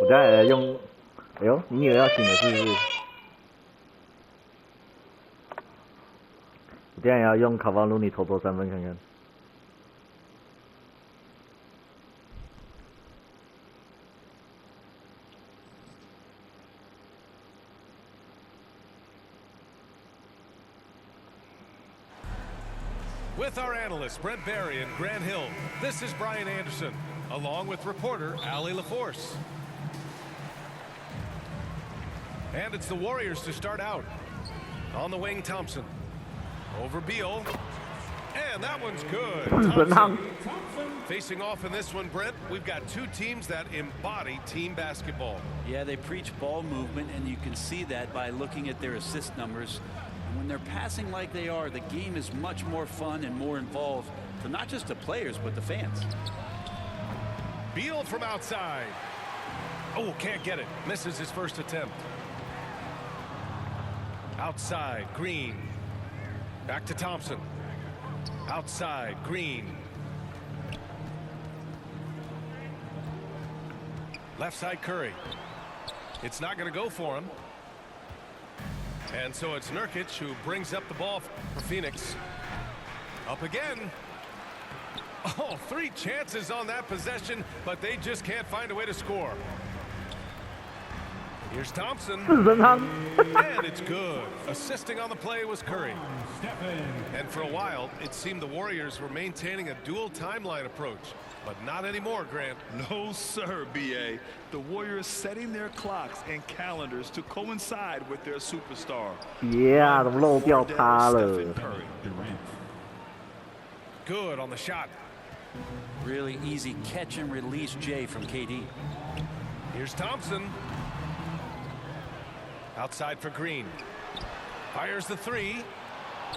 我等下也用，哎呦，你以为要醒了是不是？我等下也要用卡巴鲁尼投3分看看。With our analysts Brent Barry and Grant Hill, this is Brian Anderson, along with reporter Allie LaForce. And it's the Warriors to start out. On the wing, Thompson. Over Beal. And that one's good. Thompson. Facing off in this one, Brent, we've got two teams that embody team basketball. Yeah, they preach ball movement, and you can see that by looking at their assist numbers. When they're passing like they are, the game is much more fun and more involved for not just the players, but the fans. Beal from outside. Oh, can't get it. Misses his first attempt. Outside, Green. Back to Thompson. Outside, Green. Left side, Curry. It's not going to go for him. And so it's Nurkic who brings up the ball for Phoenix. Up again. Oh, 3 chances on that possession, but they just can't find a way to score. Here's Thompson. And it's good. Assisting on the play was Curry. And for a while, it seemed the Warriors were maintaining a dual timeline approach. But not anymore, Grant. No, sir, B.A. The Warriors setting their clocks and calendars to coincide with their superstar. Yeah, 怎么漏掉他了 Good on the shot. Really easy catch and release Jay from KD. Here's Thompson. Outside for Green. Fires the 3.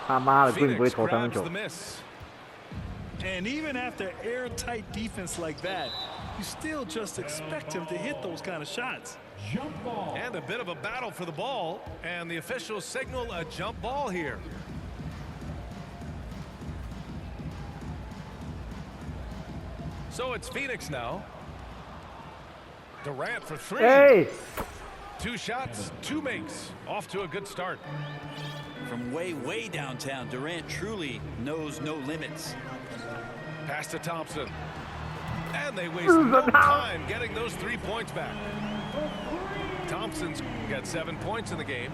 他妈的 Green 不会 Phoenix 投3 grabs 分球 the。miss. And even after airtight defense like that, you still just expect him to hit those kind of shots. Jump ball. And a bit of a battle for the ball, and the officials signal a jump ball here. So it's Phoenix now. Durant for 3. Hey! 2 shots, 2 makes. Off to a good start. From way downtown, Durant truly knows no limits. Pass to Thompson. And they waste no time getting those 3 points back. Thompson's got 7 points in the game.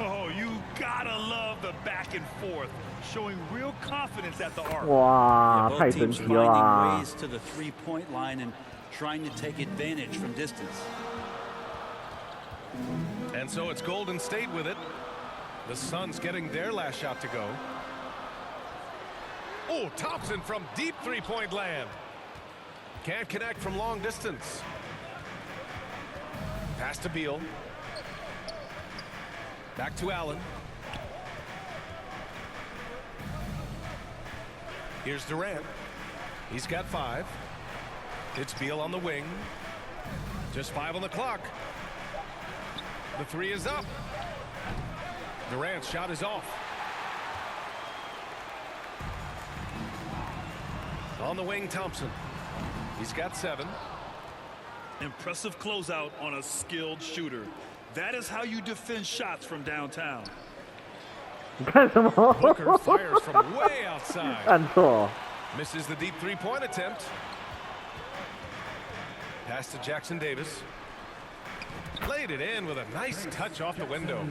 Oh, you gotta love the back and forth, showing real confidence at the arc. 哇， Both 太 teams 神奇了啊 finding ways to the 3-point line and trying to take advantage from distance. And so it's Golden State with it. The Suns getting their last shot to go. Oh, Thompson from deep 3-point land. Can't connect from long distance. Pass to Beal. Back to Allen. Here's Durant. He's got 5. It's Beal on the wing. Just 5 on the clock. The 3 is up. Durant's shot is off. On the wing, Thompson. He's got 7. Impressive closeout on a skilled shooter. That is how you defend shots from downtown. 你看什么 Booker fires from way outside. 按错 Misses the deep 3-point attempt. Pass to Jackson Davis. Played it in with a nice touch off the window.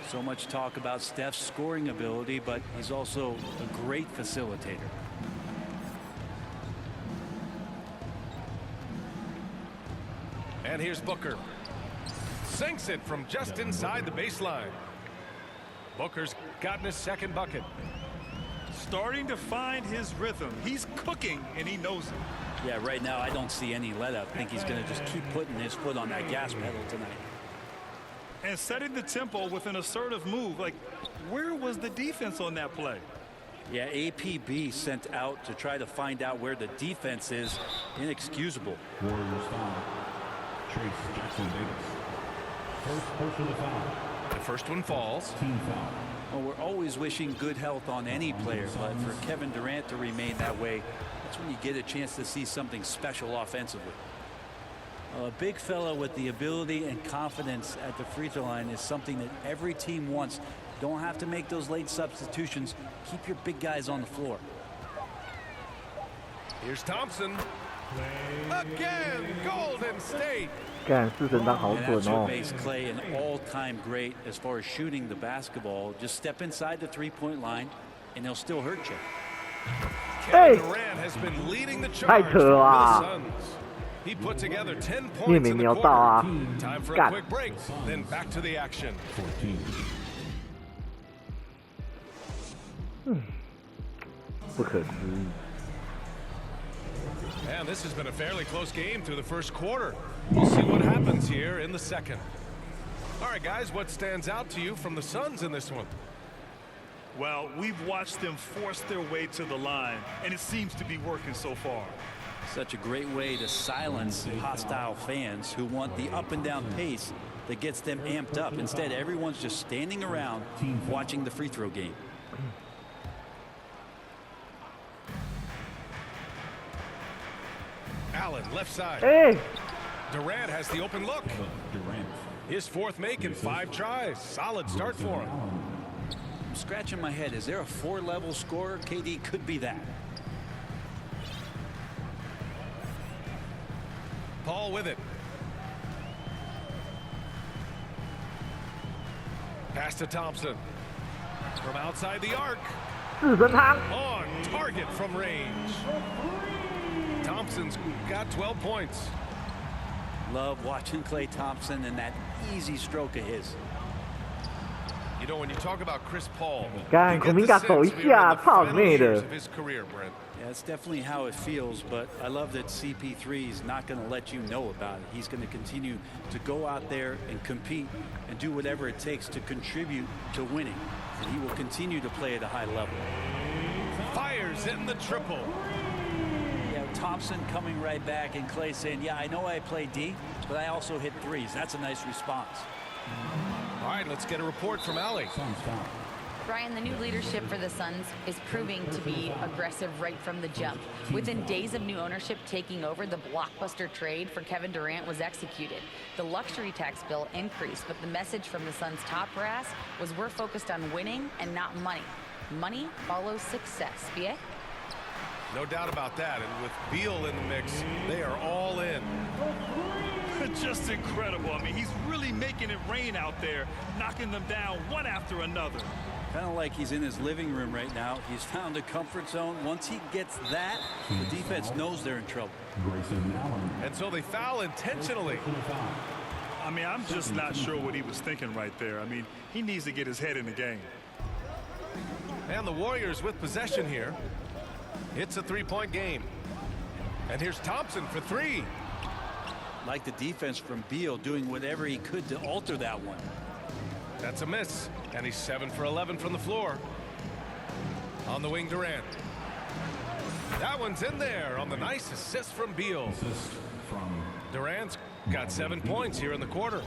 So much talk about Steph's scoring ability, but he's also a great facilitator. And here's Booker. Sinks it from just inside the baseline. Booker's gotten his 2nd bucket. Starting to find his rhythm. He's cooking, and he knows it. Yeah, right now I don't see any let up. I think he's going to just keep putting his foot on that gas pedal tonight. And setting the tempo with an assertive move. Like, where was the defense on that play? Yeah, APB sent out to try to find out where the defense is. Inexcusable. Warriors foul. Trace Jackson Davis. First personal foul. The first one falls. Team foul. Well, we're always wishing good health on any player, but for Kevin Durant to remain that way, that's when you get a chance to see something special offensively. A big fella with the ability and confidence at the free throw line is something that every team wants. Don't have to make those late substitutions. Keep your big guys on the floor. Here's Thompson. Again, Golden State. 干四神汤好 And 准 that's what 哦。 makes Clay an all-time great as far as shooting the basketball. Just step inside the three-point line, and they'll still hurt you. Kevin Durant has been leading the charge 太扯了 for 啊 the Suns. He put together 10 你也 points 没 in the 瞄到啊 quarter. Time for a 干 quick break, then back to the action. 不可思议。 And this has been a fairly close game through the first quarter. We'll see what happens here in the second. All right, guys, what stands out to you from the Suns in this one? Well, we've watched them force their way to the line, and it seems to be working so far. Such a great way to silence hostile fans who want the up and down pace that gets them amped up. Instead, everyone's just standing around watching the free throw game. Allen, left side. 哎， Durant has the open look. His fourth make in 5 tries. Solid start for him. I'm scratching my head. Is there a 4-level scorer? KD could be that. Paul with it. Pass to Thompson. From outside the arc. 四神汤。 On target from range. Thompson's got 12 points. Love watching Klay Thompson and that easy stroke of his. You know, when you talk about Chris Paul, 干 you 孔 get 明 the 嘎手一 sense we are 下， in the 操 final 妹 years 的 of！his career, Brent. Yeah, that's definitely how it feels, but I love that CP3 is not going to let you know about it. He's going to continue to go out there and compete and do whatever it takes to contribute to winning. And he will continue to play at a high level. Fires in the triple. Yeah, Thompson coming right back and Klay saying, yeah, I know I play D, but I also hit threes. That's a nice response. All right, let's get a report from Allie. Brian, the new leadership for the Suns is proving to be aggressive right from the jump. Within days of new ownership taking over, the blockbuster trade for Kevin Durant was executed. The luxury tax bill increased, but the message from the Suns' top brass was we're focused on winning and not money. Money follows success. BA? No doubt about that. And with Beal in the mix, they are all in. Just incredible. I mean, he's really making it rain out there, knocking them down one after another. Kind of like he's in his living room right now. He's found a comfort zone. Once he gets that, the defense knows they're in trouble. And so they foul intentionally. I mean, I'm just not sure what he was thinking right there. I mean, he needs to get his head in the game. And the Warriors with possession here. It's a 3-point game. And here's Thompson for 3. Like the defense from Beal, doing whatever he could to alter that one. That's a miss. And he's 7 for 11 from the floor. On the wing, Durant. That one's in there on the nice assist from Beal. Durant's got 7 points here in the quarter.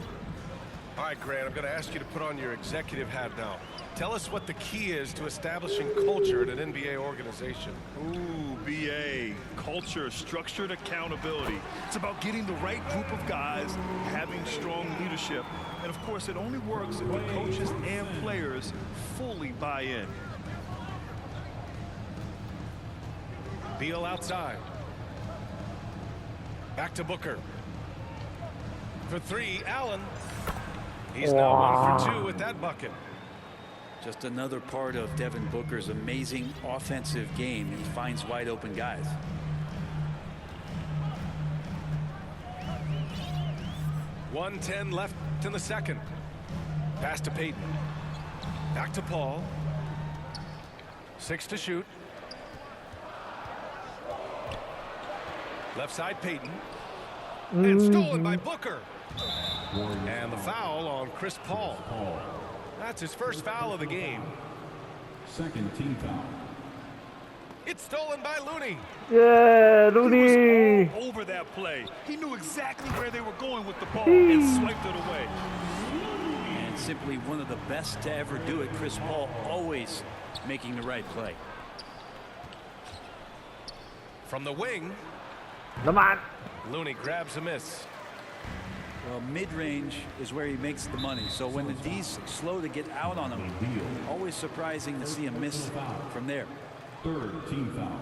All right, Grant, I'm going to ask you to put on your executive hat now. Tell us what the key is to establishing culture at an NBA organization. Ooh, BA. Culture, structured accountability. It's about getting the right group of guys, having strong leadership. And of course, it only works if the coaches and players fully buy in. Beal outside. Back to Booker. For 3, Allen. He's now 1 for 2 with that bucket. Just another part of Devin Booker's amazing offensive game. He finds wide open guys. .110 left in the second. Pass to Payton. Back to Paul. 6 to shoot. Left side Payton. And stolen by Booker. And the foul on Chris Paul. That's his first foul of the game. Second team foul. It's stolen by Looney. Yeah, He Looney. was all over that play. He knew exactly where they were going with the ball and swiped it away. And simply one of the best to ever do it. Chris Paul always making the right play. From the wing, Come on. Looney grabs a miss. Well, mid-range is where he makes the money. So when the D's slow to get out on him, always surprising to see him miss from there. Third team foul.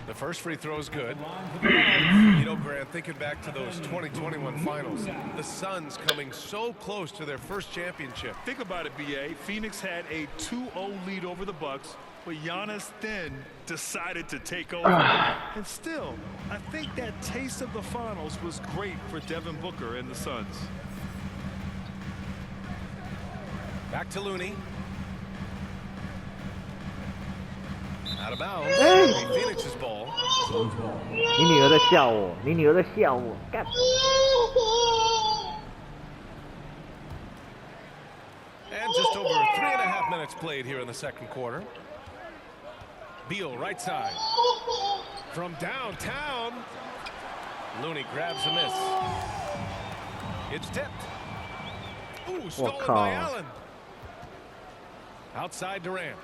The first free throw is good. You know, Grant, thinking back to those 2021 finals, the Suns coming so close to their first championship. Think about it, BA. Phoenix had a 2-0 lead over the Bucks, but Giannis then decided to take over. And still, I think that taste of the finals was great for Devin Booker and the Suns. Back to Looney. Out of bounds. Phoenix's ball. 你女儿在笑我，你女儿在笑我，干。 And just over 3.5 minutes played here in the second quarter. Beal right side. From downtown. Looney grabs a miss. It's tipped. Ooh, stolen by Allen. Outside Durant.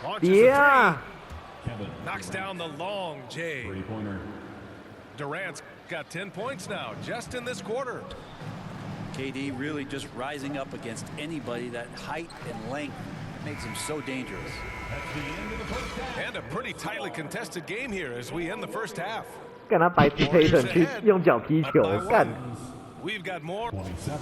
Launches a three. Knocks down the long J. Durant's got 10 points now, just in this quarter. KD really just rising up against anybody. That height and length makes him so dangerous. And a pretty tightly contested game here as we end the first half. 干他白痴黑粉去用脚踢球，干。 We've got more. 27.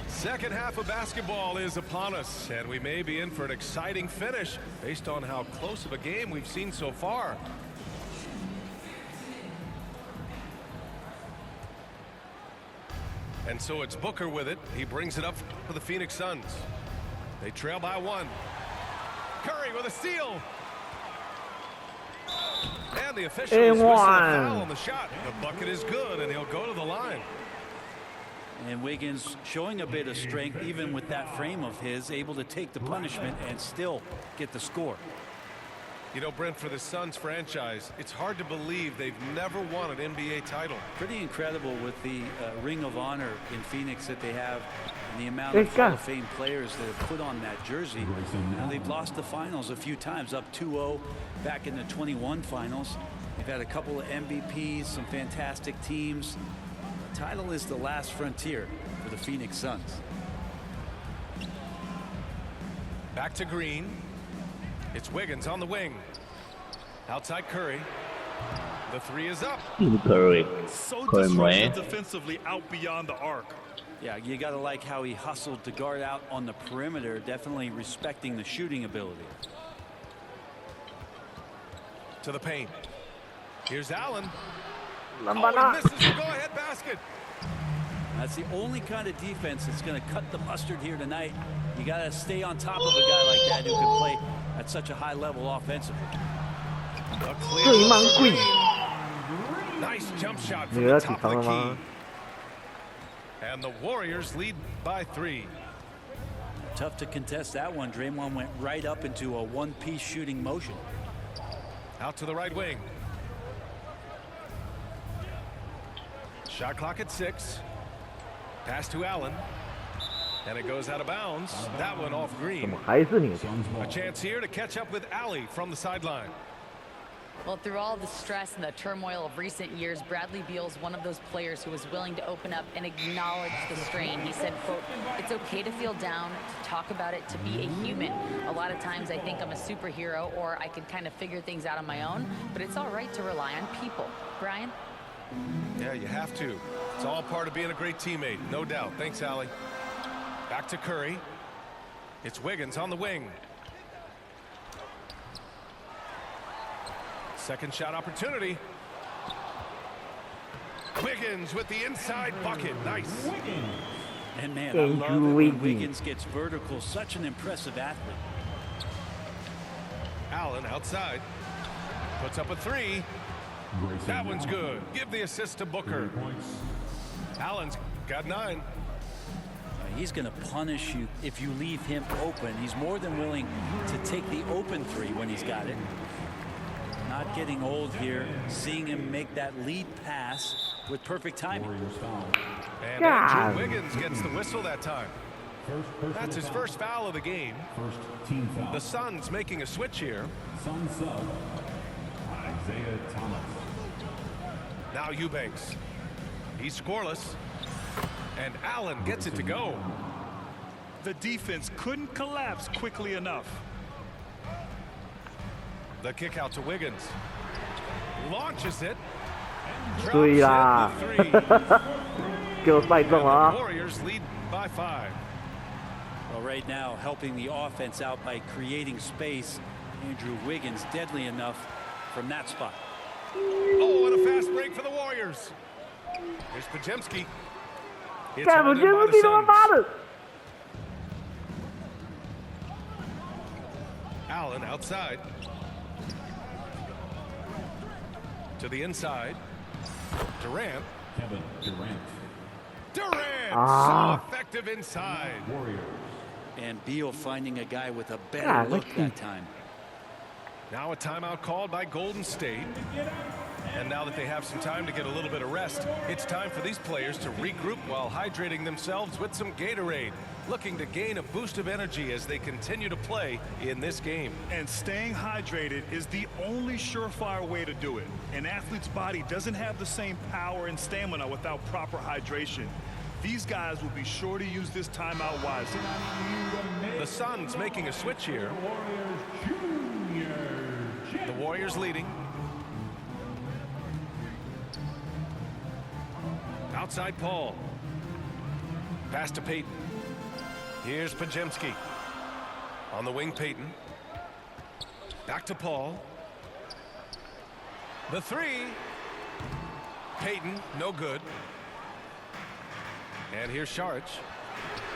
Second half of basketball is upon us, and we may be in for an exciting finish based on how close of a game we've seen so far. And so it's Booker with it. He brings it up for the Phoenix Suns. They trail by one. Curry with a steal. And the officials whistle a foul on the shot. The bucket is good, and he'll go to the line. And Wiggins showing a bit of strength, even with that frame of his, able to take the punishment and still get the score. You know, Brent, for the Suns franchise, it's hard to believe they've never won an NBA title. Pretty incredible with the Ring of Honor in Phoenix that they have and the amount of Hall of Fame players that have put on that jersey. Now, they've lost the finals a few times, up 2-0 back in the 21 finals. They've had a couple of MVPs, some fantastic teams. The title is the last frontier for the Phoenix Suns. Back to Green. It's Wiggins on the wing. Outside Curry. The three is up. Curry. So disruptive defensively out beyond the arc. Yeah, you got to like how he hustled to guard out on the perimeter, definitely respecting the shooting ability. To the paint. Here's Allen. Lambana. Oh, he misses the go-ahead basket. That's the only kind of defense that's going to cut the mustard here tonight. You got to stay on top of a guy like that who can play at such a high level offensively. Nice jump shot from the top of the key. And the Warriors lead by 3. Tough to contest that one. Draymond went right up into a one-piece shooting motion. Out to the right wing. Shot clock at 6. Pass to Allen. And it goes out of bounds. That one off Green. A chance here to catch up with Alley from the sideline. Well, through all the stress and the turmoil of recent years, Bradley Beal's one of those players who was willing to open up and acknowledge the strain. He said, quote, "It's okay to feel down, to talk about it, to be a human. A lot of times I think I'm a superhero or I can kind of figure things out on my own, but it's all right to rely on people." Brian? Yeah, you have to. It's all part of being a great teammate, no doubt. Thanks, Allie. Back to Curry. It's Wiggins on the wing. Second shot opportunity. Wiggins with the inside bucket. Nice. And man, I love it when Wiggins gets vertical. Such an impressive athlete. Allen outside. Puts up a 3. That one's good. Give the assist to Booker. Allen's got 9. He's going to punish you if you leave him open. He's more than willing to take the open 3 when he's got it. Not getting old here. Seeing him make that lead pass with perfect timing. And Andrew Wiggins gets the whistle that time. That's his first foul of the game. First team foul. The Suns making a switch here. Sun sub. Isaiah Thomas. Now Eubanks. He's scoreless. And Allen gets it to go. The defense couldn't collapse quickly enough. The kick out to Wiggins. Launches it. 对啦，给我赛中了啊！ Warriors lead by 5. Well, right now, helping the offense out by creating space. Andrew Wiggins deadly enough from that spot. Oh, and a fast break for the Warriors. Here's Pajemski. It's 干我 held 觉 in 得 by 这 the 他妈 Suns. 的！ Allen outside. To the inside. Durant. Kevin Durant. Durant! Ah. So effective inside. Warriors. And Beal finding a guy with a better Ah, look let's that see. time. Now a timeout called by Golden State. And now that they have some time to get a little bit of rest, it's time for these players to regroup while hydrating themselves with some Gatorade, looking to gain a boost of energy as they continue to play in this game. And staying hydrated is the only surefire way to do it. An athlete's body doesn't have the same power and stamina without proper hydration. These guys will be sure to use this timeout wisely. The Suns making a switch here. The Warriors leading. Outside Paul. Pass to Peyton. Here's Pajemski. On the wing, Peyton. Back to Paul. The three. Peyton, no good. And here's Sharich.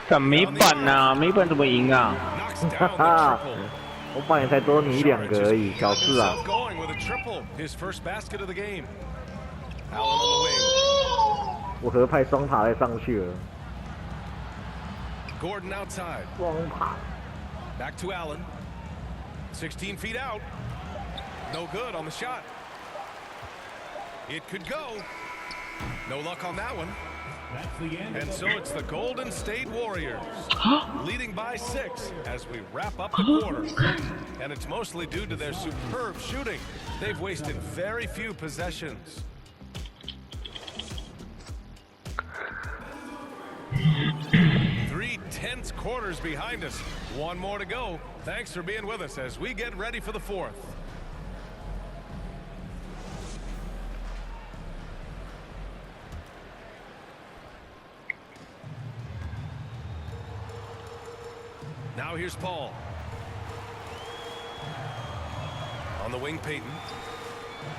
怎么没本呢？没本怎么赢啊？ Knocks 哈 down 哈 the triple. 我帮你才多你2个而已，小 Got 事啊 himself。going with a triple. His first basket of the game. Allen on the wing. 我合派双塔再上去了。 Gordon outside. 双塔。 Back to Allen. 16 feet out. No good on the shot. It could go. No luck on that one. That's the end. And so it's the Golden State Warriors leading by 6 as we wrap up the quarter. And it's mostly due to their superb shooting. They've wasted very few possessions. Three tense quarters behind us. One more to go. Thanks for being with us as we get ready for the 4th. Now here's Paul. On the wing, Peyton.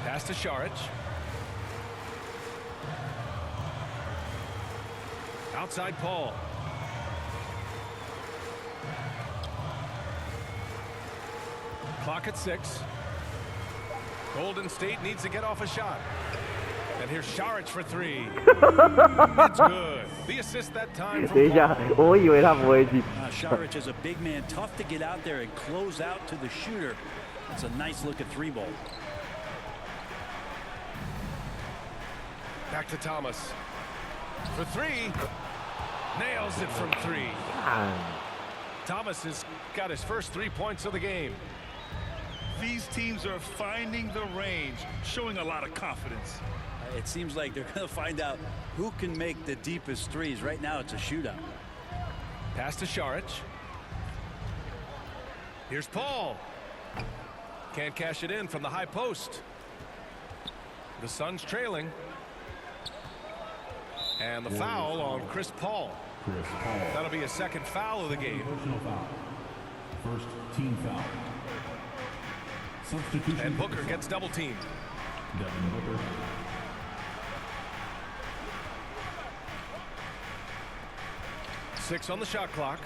Pass to Sharich. Outside Paul. Clock at 6. Golden State needs to get off a shot. And here's Sharich for 3. That's good. The assist that time 等一 from 下， Paul. 我以为他不会进。 Sharich is a big man, tough to get out there and close out to the shooter. It's a nice look at 3 ball. Back to Thomas. For 3. Nails it from 3. 看， Thomas has got his first 3 points of the game. These teams are finding the range, showing a lot of confidence. It seems like they're going to find out who can make the deepest threes. Right now, it's a shootout. Pass to Sharich. Here's Paul. Can't cash it in from the high post. The Suns trailing. And the foul on Chris Paul. Chris Paul. That'll be a second foul of the game. Personal foul. First team foul. Substitution. And Booker gets double teamed. Devin Booker. Six on the shot clock.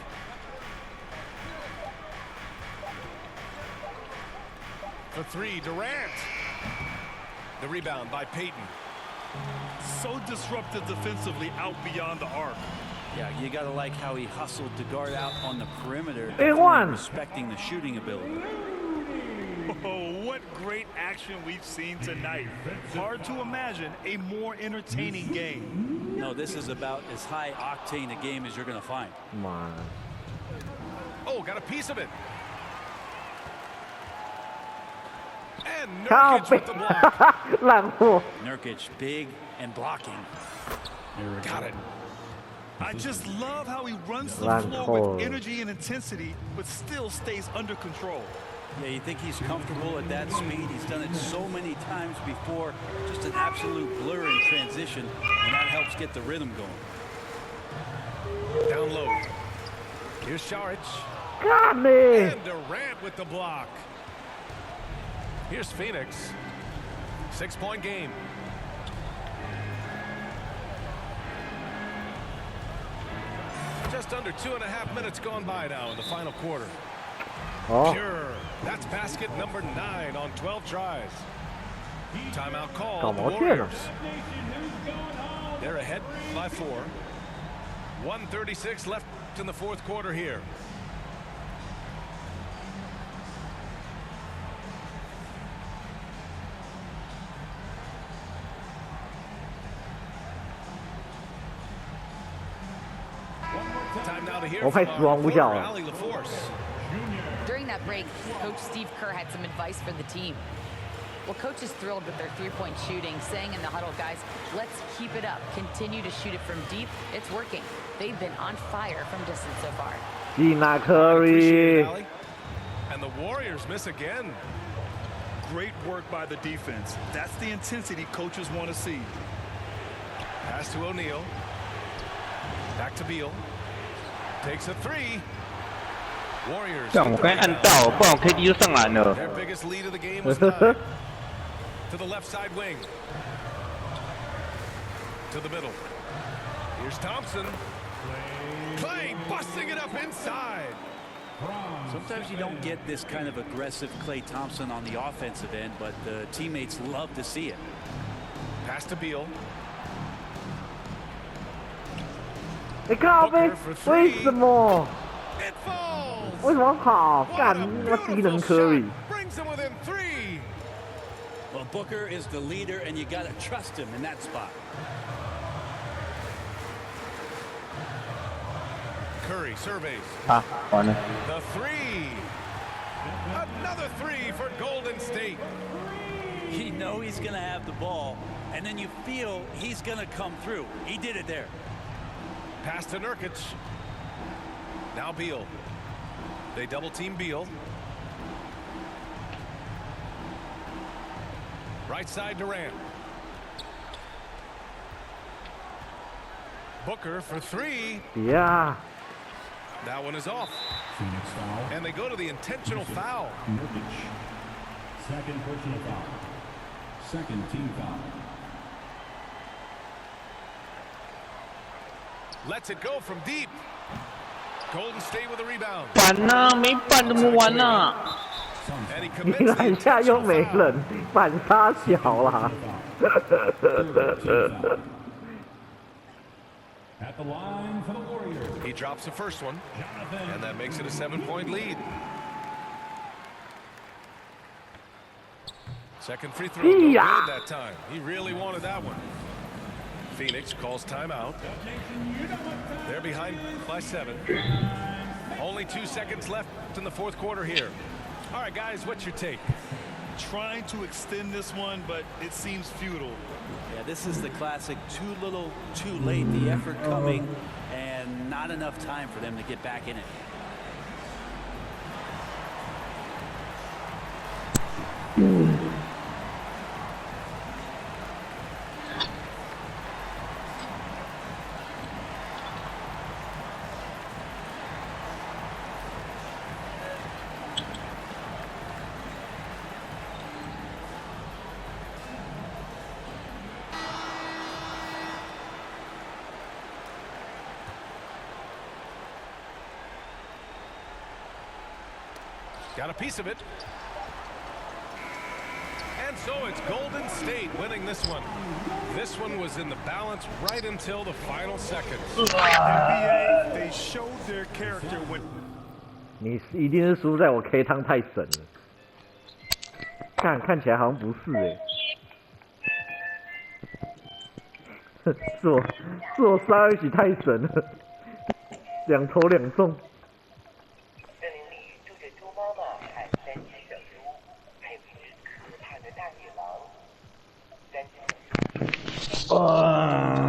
For 3, Durant. The rebound by Peyton. So disruptive defensively out beyond the arc. Yeah, you got to like how he hustled to guard out on the perimeter. Hey, definitely Juan. respecting the shooting ability. Oh, what great action we've seen tonight. Hard to imagine a more entertaining game. No, this is about as high octane a game as you're going to find. Man. Oh, got a piece of it. And靠 Nurkic 背 with the block. 烂货。 Nurkic big and blocking. Got it. I just love how he runs the Run floor cold. with energy and intensity, but still stays under control. Yeah, you think he's comfortable at that speed? He's done it so many times before. Just an absolute blur in transition, and that helps get the rhythm going. Down low. Here's Saric. Got me. And Durant with the block. Here's Phoenix. 6-point game. Just under 2.5 minutes gone by now in the final quarter. Oh. Pure. That's basket number 9 on 12 tries. Timeout call. 搞 The 毛线呢？ Warriors. They're ahead by 4. 1:36 left in the fourth quarter here. Time now to hear 我快 from 死亡 our 无效 reporter, 了。 Allie LaForce. During that break, Coach Steve Kerr had some advice for the team. Well, Coach is thrilled with their three-point shooting, saying in the huddle, guys, let's keep it up. Continue to shoot it from deep. It's working. They've been on fire from distance so far. 进啦 Appreciate it, Curry。 Allie. And the Warriors miss again. Great work by the defense. That's the intensity coaches want to see. Pass to O'Neal. Back to Beal. Takes a 3. Warriors. 这样我该按到，不然我 KD 就上篮了。 Their biggest lead of the game was 9. To the left side wing. To the middle. Here's Thompson. Clay busting it up inside. Sometimes you don't get this kind of aggressive Klay Thompson on the offensive end, but the teammates love to see it. Pass to Beal. 你靠背，为什么？ It falls. 为什么跑？ What 干 a 他妈低 beautiful 能 Curry。 shot. Brings them within 3. Well, Booker is the leader, and you got to trust him in that spot. Curry surveys. 啊，完了。 The 3. Another 3 for Golden State. You know he's going to have the ball, and then you feel he's going to come through. He did it there. Pass to Nurkic. Now Beal. They double team Beal. Right side Durant. Booker for 3. Yeah. That one is off. Phoenix foul. And they go to the intentional foul. Nurkic. Second personal foul. Second team foul. Lets it go from deep. Golden State with a rebound. 板呐，没板怎么玩呐？ And he 你 commits the 篮下又 intentional 没 foul. 人，反差小啦。 At the line for the Warriors. He drops the first one, and that makes it a 7-point lead. Second free throw, no good Yeah. that time. He really wanted that one. Phoenix calls timeout. They're behind by 7. Only 2 seconds left in the fourth quarter here. All right, guys, what's your take? Trying to extend this one, but it seems futile. Yeah, this is the classic too little, too late. The effort coming, and not enough time for them to get back in it. Got a piece of it. And so it's Golden State winning this one. This one was in the balance right until the final seconds. NBA, they showed their character when 你一定是输在我 K 汤太神了。看起来好像不是哎、是我杀一起太神了，2投2中。森林里住着猪妈妈和3只小猪，还有一只可怕的大野狼。3只小猪。